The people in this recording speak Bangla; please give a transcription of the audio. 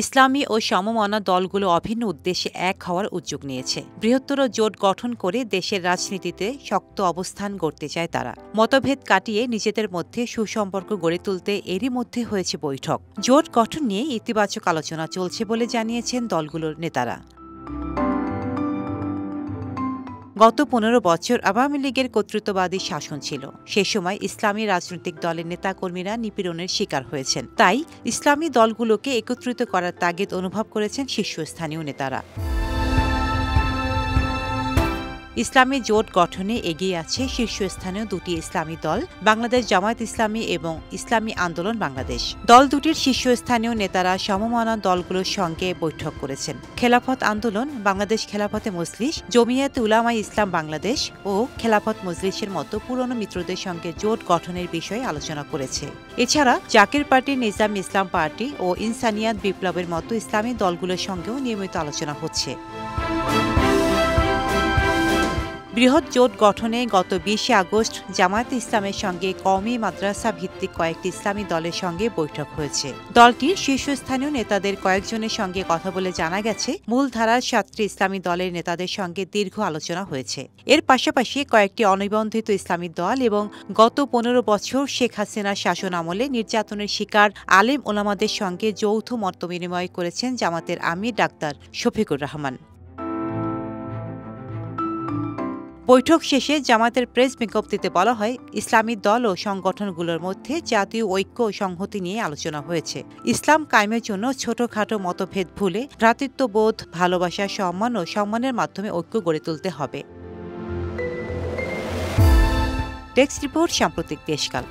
ইসলামী ও সমমনা দলগুলো অভিন্ন উদ্দেশ্যে এক হওয়ার উদ্যোগ নিয়েছে। বৃহত্তর জোট গঠন করে দেশের রাজনীতিতে শক্ত অবস্থান গড়তে চায় তারা। মতভেদ কাটিয়ে নিজেদের মধ্যে সুসম্পর্ক গড়ে তুলতে এরই মধ্যে হয়েছে বৈঠক। জোট গঠন নিয়ে ইতিবাচক আলোচনা চলছে বলে জানিয়েছেন দলগুলোর নেতারা। গত ১৫ বছর আওয়ামী লীগের কর্তৃত্ববাদী শাসন ছিল। সে সময় ইসলামী রাজনৈতিক দলের নেতাকর্মীরা নিপীড়নের শিকার হয়েছেন। তাই ইসলামী দলগুলোকে একত্রিত করার তাগিদ অনুভব করেছেন শীর্ষস্থানীয় নেতারা। ইসলামী জোট গঠনে এগিয়ে আছে শীর্ষস্থানীয় দুটি ইসলামী দল, বাংলাদেশ জামায়াত ইসলামী এবং ইসলামী আন্দোলন বাংলাদেশ। দল দুটির শীর্ষস্থানীয় নেতারা সমমনা দলগুলোর সঙ্গে বৈঠক করেছেন। খেলাফত আন্দোলন, বাংলাদেশ খেলাফতে মজলিস, জমিয়াতে উলামায়ে ইসলাম বাংলাদেশ ও খেলাফত মজলিসের মতো পুরনো মিত্রদের সঙ্গে জোট গঠনের বিষয়ে আলোচনা করেছে। এছাড়া জাকির পার্টি, নিজাম ইসলাম পার্টি ও ইনসানিয়াত বিপ্লবের মতো ইসলামী দলগুলোর সঙ্গেও নিয়মিত আলোচনা হচ্ছে। বৃহৎ জোট গঠনে গত ২০ আগস্ট জামায়াতে ইসলামের সঙ্গে কওমি মাদ্রাসা ভিত্তিক কয়েকটি ইসলামী দলের সঙ্গে বৈঠক হয়েছে। দলটির শীর্ষস্থানীয় নেতাদের কয়েকজনের সঙ্গে কথা বলে জানা গেছে, মূলধারার ৭টি ইসলামী দলের নেতাদের সঙ্গে দীর্ঘ আলোচনা হয়েছে। এর পাশাপাশি কয়েকটি অনিবন্ধিত ইসলামী দল এবং গত ১৫ বছর শেখ হাসিনার শাসন আমলে নির্যাতনের শিকার আলেম ওলামাদের সঙ্গে যৌথ মতবিনিময় করেছেন জামাতের আমির ডাক্তার শফিকুর রহমান। বৈঠক শেষে জামায়াতের প্রেস বিজ্ঞপ্তিতে বলা হয়, ইসলামী দল ও সংগঠনগুলোর মধ্যে জাতীয় ঐক্য ও সংহতি নিয়ে আলোচনা হয়েছে। ইসলাম কায়েমের জন্য ছোটখাটো মতভেদ ভুলে ভ্রাতৃত্ববোধ, ভালোবাসা, সম্মান ও সম্মানের মাধ্যমে ঐক্য গড়ে তুলতে হবে। ডেস্ক রিপোর্ট, সাম্প্রতিক দেশকাল।